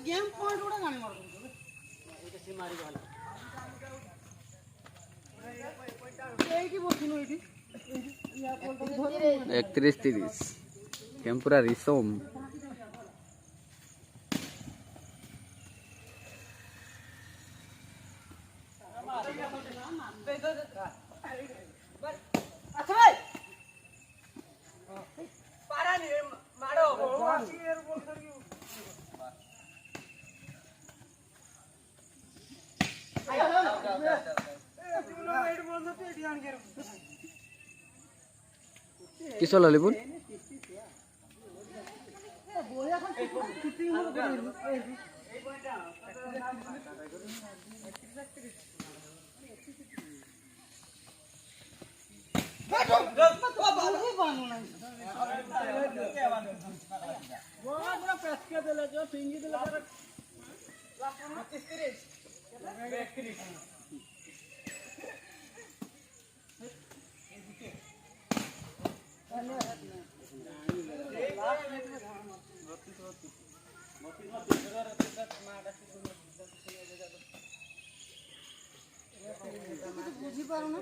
game point गुड़ा गाने मार दो एटा से मारी वाला एटी बसिनो एटी या बोल 31-30 केम्पुरा रिसोम किसो ललिपुर बुझी पारो ना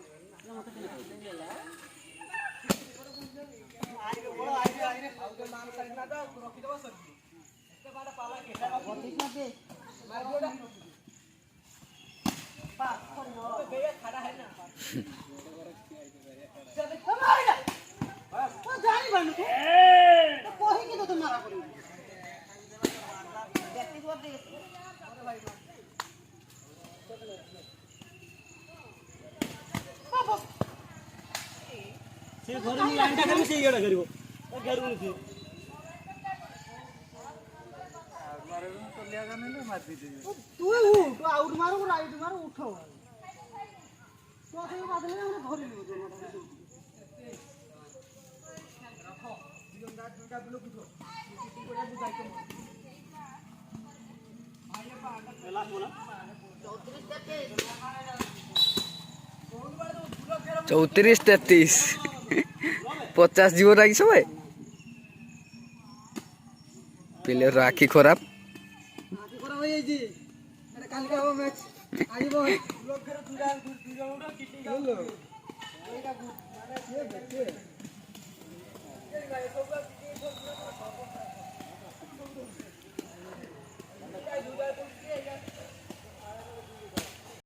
से घर में लाइन टाका में से येडा करिवो घर में से मारे तो लिया गाने ले मार दीजिए तू उठ आउट मारो राइट मारो उठो तो आगे बादले हमने घर में रखो जीवन दाद का ब्लॉक उठो किसी को बुझाई के आइए पा लास्ट बोला 34-33 50 जीव राखी सब पिले राखी खराब हो जी अरे काल का हो मैच आज वो लोग घर दूरा दूरा किटी का लो एका माने ये बच्चे ये भाई सब का